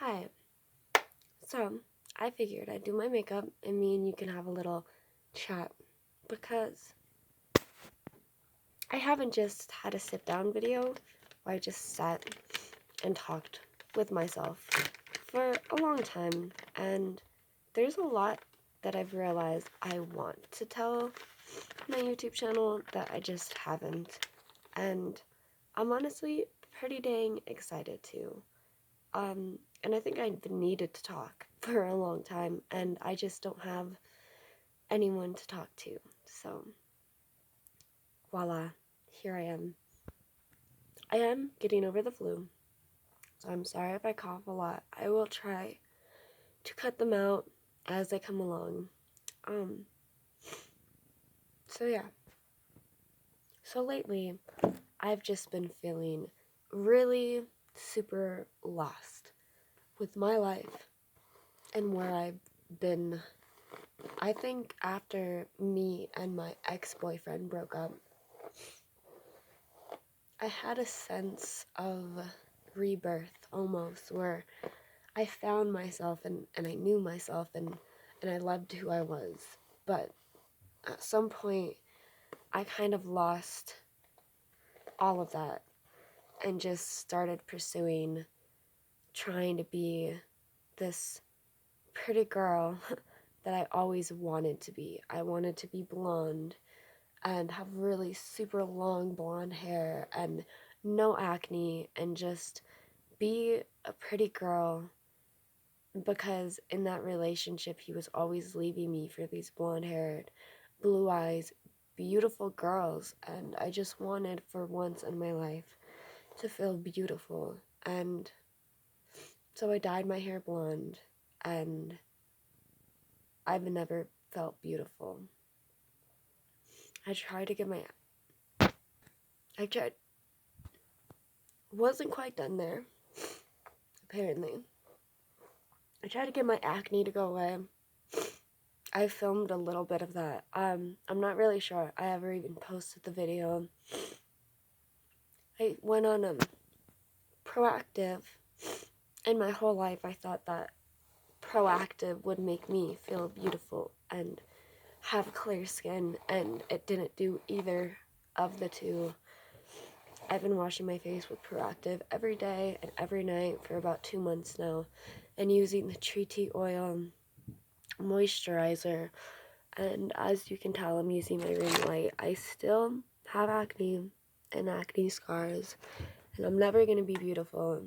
Hi. So, I figured I'd do my makeup and me and you can have a little chat because I haven't just had a sit down video where I just sat and talked with myself for a long time, and there's a lot that I've realized I want to tell my YouTube channel that I just haven't, and I'm honestly pretty dang excited to. And I think I've needed to talk for a long time, and I just don't have anyone to talk to. So, voila, here I am. I am getting over the flu, so I'm sorry if I cough a lot. I will try to cut them out as they come along. Um, so yeah. So lately, I've just been feeling really super lost with my life and where I've been. I think after me and my ex-boyfriend broke up, I had a sense of rebirth almost, where I found myself and I knew myself and I loved who I was. But at some point, I kind of lost all of that and just started pursuing trying to be this pretty girl that I always wanted to be. I wanted to be blonde and have really super long blonde hair and no acne and just be a pretty girl, because in that relationship he was always leaving me for these blonde haired, blue eyes, beautiful girls, and I just wanted for once in my life to feel beautiful. And so I dyed my hair blonde, and I've never felt beautiful. I tried to get my I tried wasn't quite done there, apparently. I tried to get my acne to go away. I filmed a little bit of that. I'm not really sure I ever even posted the video. I went on Proactiv. In my whole life, I thought that Proactiv would make me feel beautiful and have clear skin, and it didn't do either of the two. I've been washing my face with Proactiv every day and every night for about 2 months now, and using the tree tea oil moisturizer. And as you can tell, I'm using my ring light. I still have acne and acne scars, and I'm never going to be beautiful,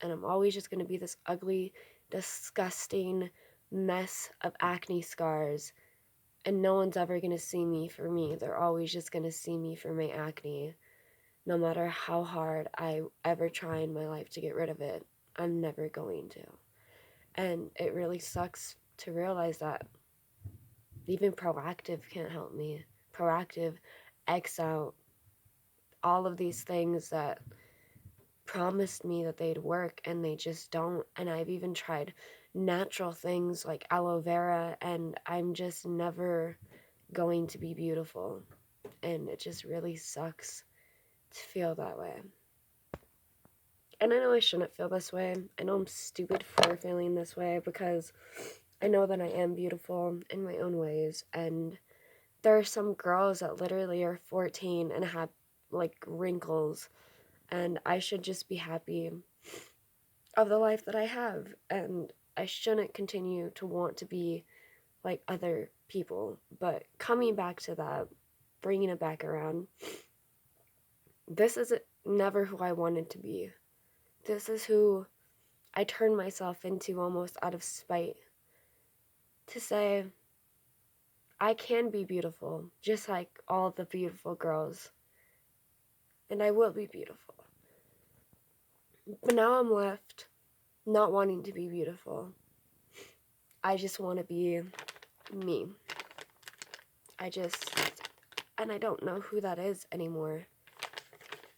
and I'm always just going to be this ugly, disgusting mess of acne scars, and no one's ever going to see me for me. They're always just going to see me for my acne. No matter how hard I ever try in my life to get rid of it, I'm never going to. And it really sucks to realize that even Proactiv can't help me. Proactiv X out all of these things that promised me that they'd work, and they just don't. And I've even tried natural things like aloe vera, and I'm just never going to be beautiful. And it just really sucks to feel that way. And I know I shouldn't feel this way. I know I'm stupid for feeling this way, because I know that I am beautiful in my own ways, and there are some girls that literally are 14 and have like wrinkles, and I should just be happy of the life that I have, and I shouldn't continue to want to be like other people. But coming back to that, bringing it back around, this is never who I wanted to be. This is who I turned myself into almost out of spite, to say I can be beautiful just like all the beautiful girls, and I will be beautiful. But now I'm left not wanting to be beautiful. I just want to be me. And I don't know who that is anymore.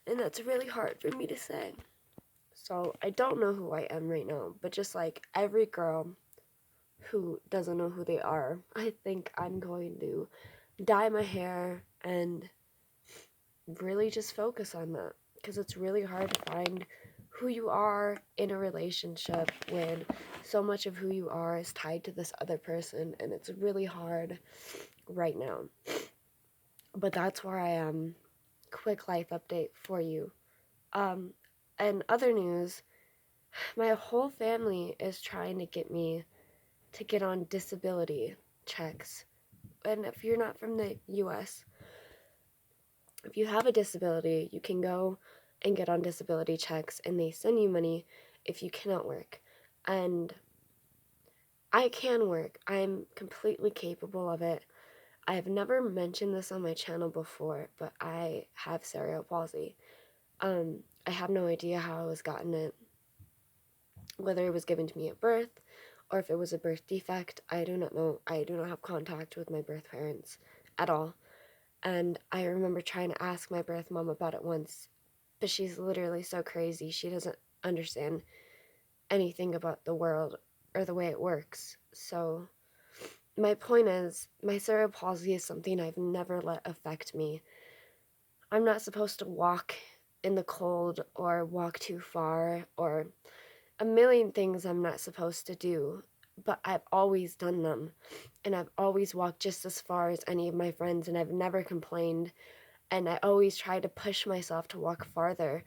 And that's really hard for me to say. So I don't know who I am right now, but just like every girl who doesn't know who they are, I think I'm going to dye my hair and really just focus on that, because it's really hard to find who you are in a relationship when so much of who you are is tied to this other person, and it's really hard right now. But that's where I am. Quick life update for you. Um, and other news, my whole family is trying to get me to get on disability checks. And if you're not from the US, if you have a disability, you can go and get on disability checks and they send you money if you cannot work. And I can work. I'm completely capable of it. I have never mentioned this on my channel before, but I have cerebral palsy. I have no idea how I was gotten it, whether it was given to me at birth or if it was a birth defect. I do not know. I do not have contact with my birth parents at all. And I remember trying to ask my birth mom about it once, but she's literally so crazy. She doesn't understand anything about the world or the way it works. So my point is, my cerebral palsy is something I've never let affect me. I'm not supposed to walk in the cold or walk too far or a million things I'm not supposed to do, but I've always done them. And I've always walked just as far as any of my friends, and I've never complained. And I always try to push myself to walk farther.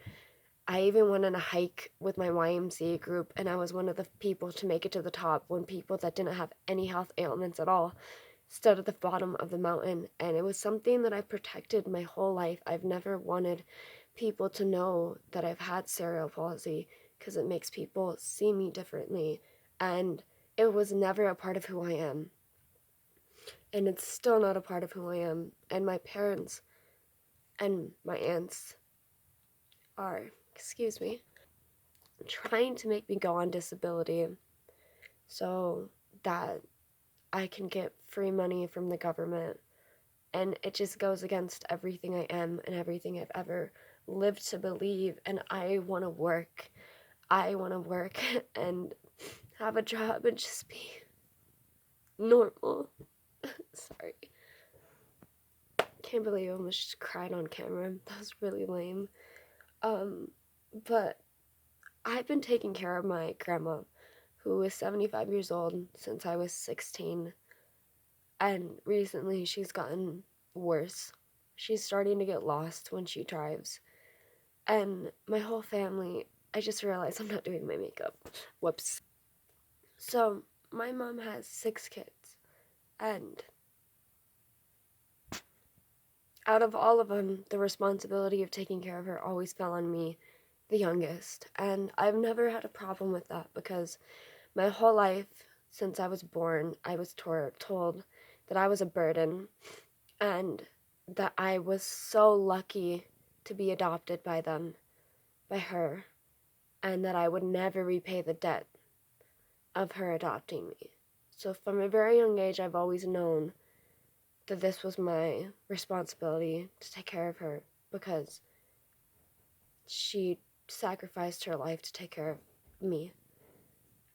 I even went on a hike with my YMCA group, and I was one of the people to make it to the top when people that didn't have any health ailments at all stood at the bottom of the mountain. And it was something that I protected my whole life. I've never wanted people to know that I've had cerebral palsy because it makes people see me differently. And it was never a part of who I am. And it's still not a part of who I am. And my parents and my aunts are, excuse me, trying to make me go on disability so that I can get free money from the government. And it just goes against everything I am and everything I've ever lived to believe. And I want to work. I want to work and have a job and just be normal. Sorry. Can't believe I almost just cried on camera. That was really lame. But I've been taking care of my grandma, who is 75 years old, since I was 16. And recently she's gotten worse. She's starting to get lost when she drives. And my whole family, I just realized I'm not doing my makeup. Whoops. So, my mom has 6 kids. And out of all of them, the responsibility of taking care of her always fell on me, the youngest. And I've never had a problem with that because my whole life, since I was born, I was told that I was a burden and that I was so lucky to be adopted by them, by her, and that I would never repay the debt of her adopting me. So from a very young age, I've always known that this was my responsibility to take care of her because she sacrificed her life to take care of me.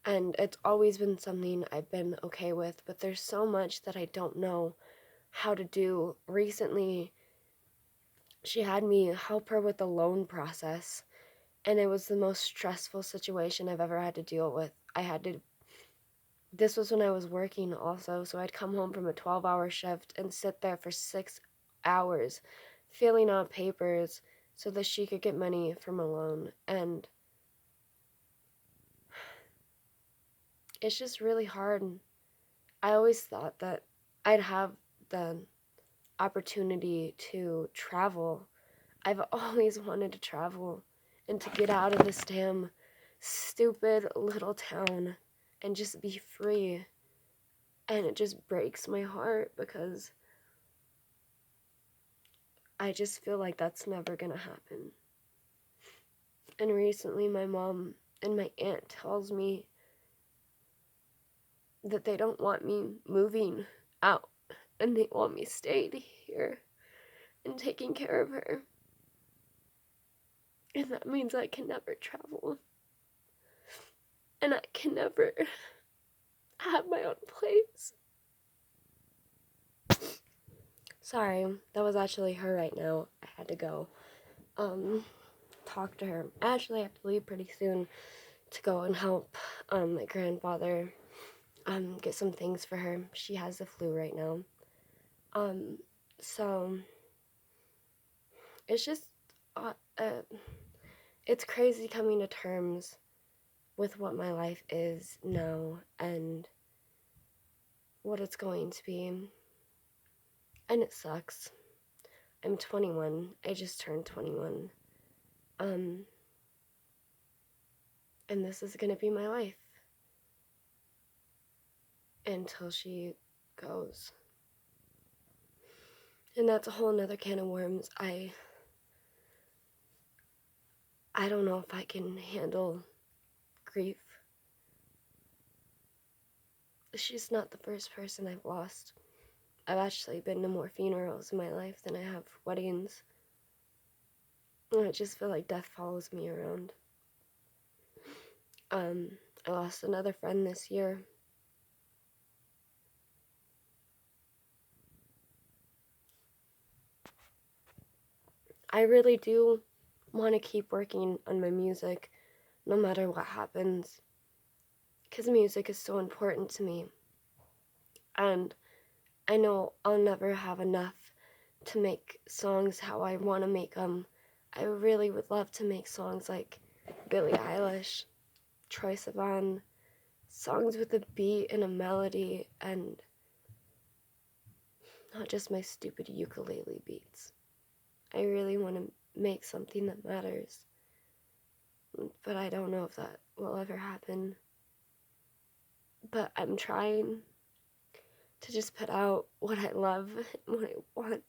And it's always been something I've been okay with, but there's so much that I don't know how to do. Recently, she had me help her with the loan process, and it was the most stressful situation I've ever had to deal with. This was when I was working also, so I'd come home from a 12-hour shift and sit there for 6 hours filling out papers so that she could get money from a loan. And it's just really hard. I always thought that I'd have the opportunity to travel. I've always wanted to travel and to get out of this damn stupid little town and just be free. And it just breaks my heart because I just feel like that's never gonna happen. And recently my mom and my aunt tells me that they don't want me moving out and they want me staying here and taking care of her. And that means I can never travel. And I can never have my own place. Sorry, that was actually her right now. I had to go. talk to her. I actually have to leave pretty soon to go and help my grandfather get some things for her. She has the flu right now. So it's just it's crazy coming to terms with what my life is now and what it's going to be. And it sucks. I'm 21. I just turned 21. And this is gonna be my life until she goes. And that's a whole nother can of worms. I don't know if I can handle grief. She's not the first person I've lost. I've actually been to more funerals in my life than I have weddings. And I just feel like death follows me around. I lost another friend this year. I really do want to keep working on my music no matter what happens, because music is so important to me. And I know I'll never have enough to make songs how I want to make them. I really would love to make songs like Billie Eilish, Troye Sivan, songs with a beat and a melody, and not just my stupid ukulele beats. I really want to make something that matters, but I don't know if that will ever happen. But I'm trying to just put out what I love and what I want,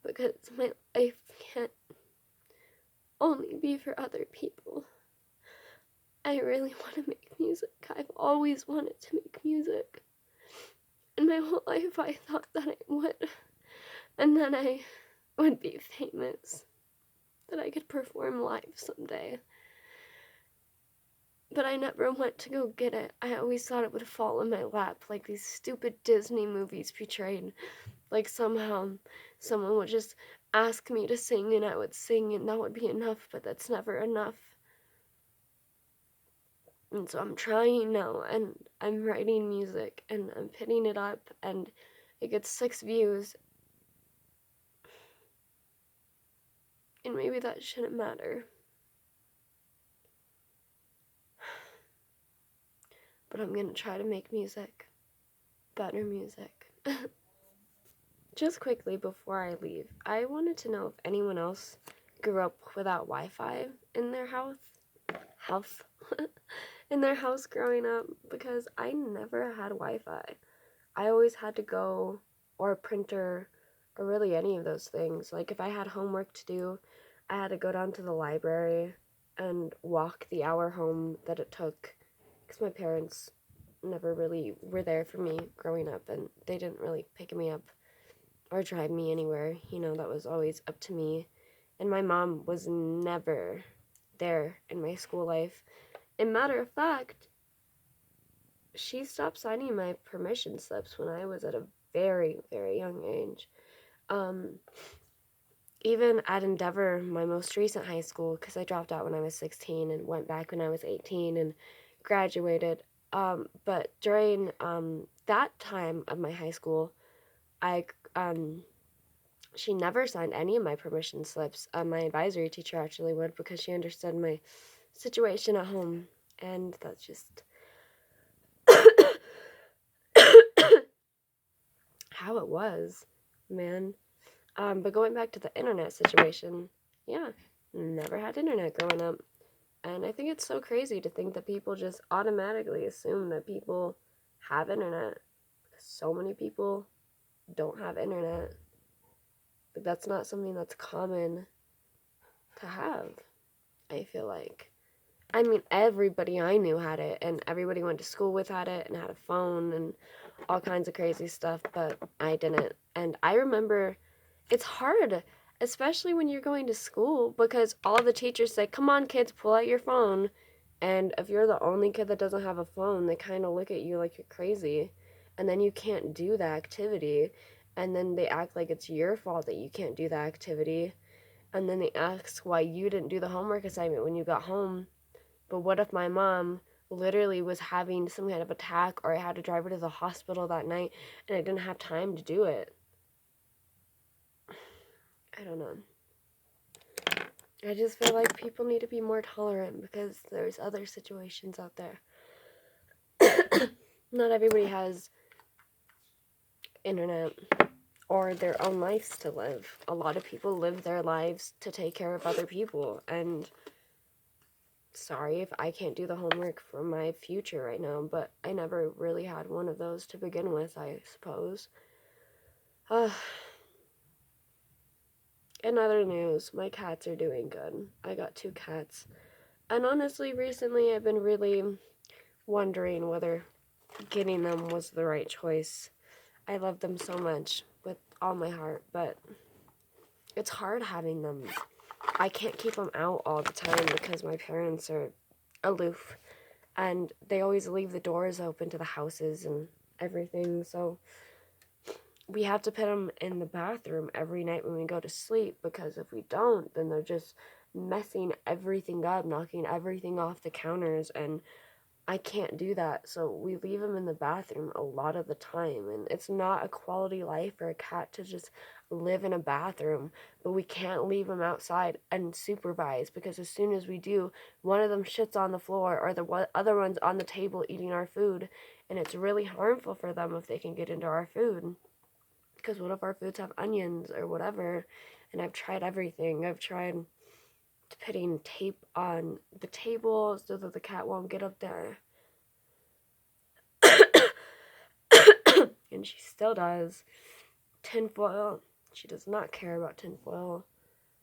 because my life can't only be for other people. I really want to make music. I've always wanted to make music. And my whole life I thought that I would. And then I would be famous. That I could perform live someday. But I never went to go get it. I always thought it would fall in my lap, like these stupid Disney movies portrayed. Like somehow someone would just ask me to sing and I would sing and that would be enough, but that's never enough. And so I'm trying now, and I'm writing music, and I'm putting it up, and it gets 6 views. And maybe that shouldn't matter. But I'm gonna try to make music. Better music. Just quickly before I leave, I wanted to know if anyone else grew up without Wi-Fi in their house. In their house growing up, because I never had Wi-Fi. I always had to go, or a printer, or really any of those things. Like if I had homework to do, I had to go down to the library and walk the hour home that it took, because my parents never really were there for me growing up, and they didn't really pick me up or drive me anywhere. You know, that was always up to me. And my mom was never there in my school life. And matter of fact, she stopped signing my permission slips when I was at a very, very young age. Even at Endeavor, my most recent high school, because I dropped out when I was 16 and went back when I was 18 and graduated. But during that time of my high school, she never signed any of my permission slips. My advisory teacher actually would, because she understood my situation at home, and that's just how it was, man. But going back to the internet situation, yeah, never had internet growing up. And I think it's so crazy to think that people just automatically assume that people have internet. So many people don't have internet. But that's not something that's common to have, I feel like. I mean, everybody I knew had it, and everybody went to school with had it, and had a phone, and all kinds of crazy stuff, but I didn't. And I remember, it's hard, especially when you're going to school, because all the teachers say, come on kids, pull out your phone. And if you're the only kid that doesn't have a phone, they kind of look at you like you're crazy. And then you can't do the activity. And then they act like it's your fault that you can't do the activity. And then they ask why you didn't do the homework assignment when you got home. But what if my mom literally was having some kind of attack, or I had to drive her to the hospital that night and I didn't have time to do it? I don't know. I just feel like people need to be more tolerant because there's other situations out there. Not everybody has internet or their own lives to live. A lot of people live their lives to take care of other people, and sorry if I can't do the homework for my future right now, but I never really had one of those to begin with, I suppose. In other news, my cats are doing good. I got 2 cats. And honestly, recently I've been really wondering whether getting them was the right choice. I love them so much with all my heart, but it's hard having them. I can't keep them out all the time because my parents are aloof and they always leave the doors open to the houses and everything. So we have to put them in the bathroom every night when we go to sleep, because if we don't, then they're just messing everything up, knocking everything off the counters, and I can't do that. So we leave them in the bathroom a lot of the time, and it's not a quality life for a cat to just live in a bathroom. But we can't leave them outside unsupervised, because as soon as we do, one of them shits on the floor, or the other one's on the table eating our food, and it's really harmful for them if they can get into our food. Because what if our foods have onions or whatever? And I've tried everything. I've tried putting tape on the table so that the cat won't get up there. And she still does. Tinfoil. She does not care about tinfoil.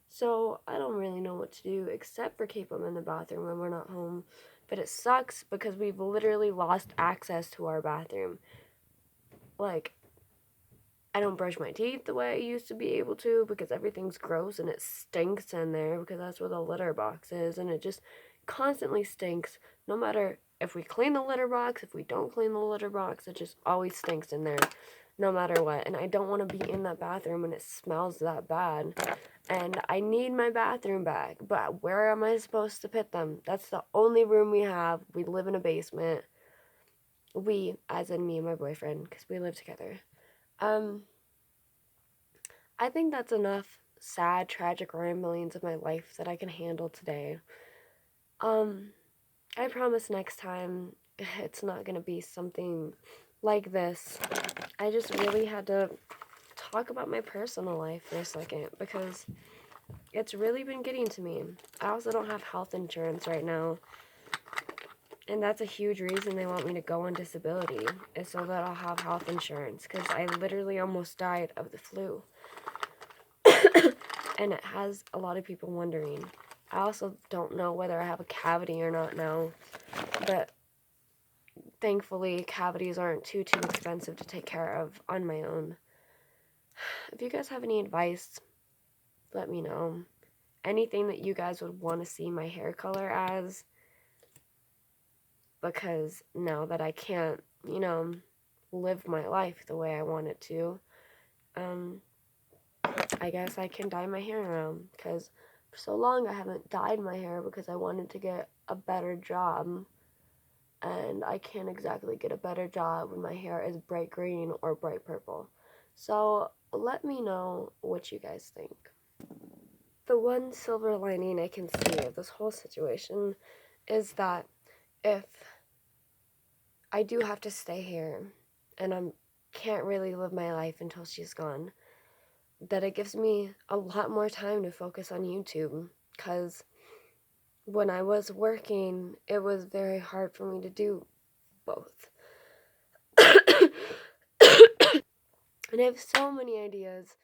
So I don't really know what to do except for keep them in the bathroom when we're not home. But it sucks because we've literally lost access to our bathroom. Like, I don't brush my teeth the way I used to be able to because everything's gross and it stinks in there, because that's where the litter box is, and it just constantly stinks. No matter if we clean the litter box, if we don't clean the litter box, it just always stinks in there no matter what. And I don't want to be in that bathroom when it smells that bad. And I need my bathroom bag, but where am I supposed to put them? That's the only room we have. We live in a basement. We, as in me and my boyfriend, because we live together. I think that's enough sad, tragic ramblings of my life that I can handle today. I promise next time it's not gonna be something like this. I just really had to talk about my personal life for a second because it's really been getting to me. I also don't have health insurance right now, and that's a huge reason they want me to go on disability, is so that I'll have health insurance, because I literally almost died of the flu. And it has a lot of people wondering. I also don't know whether I have a cavity or not now, but thankfully cavities aren't too expensive to take care of on my own. If you guys have any advice, let me know. Anything that you guys would want to see my hair color as, because now that I can't, live my life the way I want it to, I guess I can dye my hair around, because for so long I haven't dyed my hair because I wanted to get a better job, and I can't exactly get a better job when my hair is bright green or bright purple. So let me know what you guys think. The one silver lining I can see of this whole situation is that if I do have to stay here and I can't really live my life until she's gone, that it gives me a lot more time to focus on YouTube, because when I was working, it was very hard for me to do both. And I have so many ideas,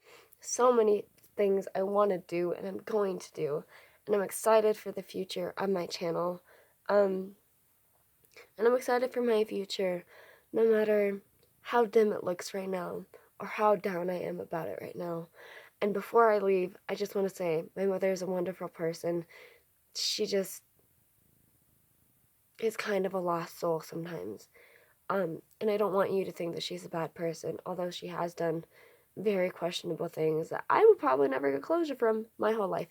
so many things I want to do and I'm going to do, and I'm excited for the future of my channel. And I'm excited for my future, no matter how dim it looks right now or how down I am about it right now. And before I leave, I just want to say my mother is a wonderful person. She just is kind of a lost soul sometimes. And I don't want you to think that she's a bad person, although she has done very questionable things that I would probably never get closure from my whole life.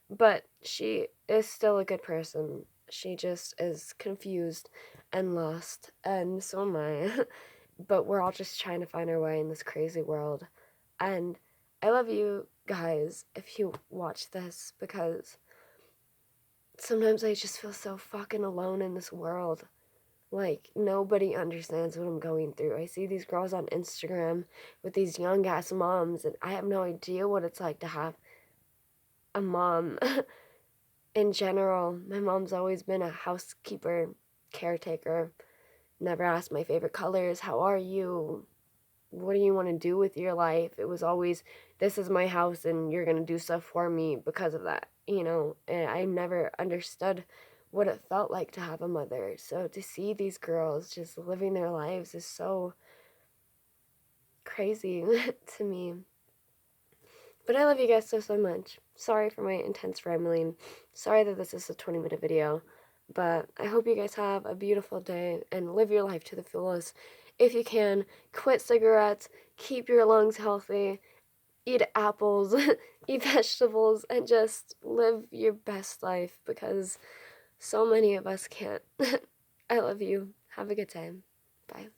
But she is still a good person. She just is confused and lost, and so am I. But we're all just trying to find our way in this crazy world. And I love you guys if you watch this, because sometimes I just feel so fucking alone in this world. Like, nobody understands what I'm going through. I see these girls on Instagram with these young ass moms, and I have no idea what it's like to have a mom. In general, my mom's always been a housekeeper, caretaker, never asked my favorite colors, how are you? What do you want to do with your life? It was always, this is my house and you're going to do stuff for me because of that, you know? And I never understood what it felt like to have a mother. So to see these girls just living their lives is so crazy to me. But I love you guys so, so much. Sorry for my intense rambling. Sorry that this is a 20-minute video. But I hope you guys have a beautiful day and live your life to the fullest. If you can, quit cigarettes, keep your lungs healthy, eat apples, eat vegetables, and just live your best life, because so many of us can't. I love you. Have a good time. Bye.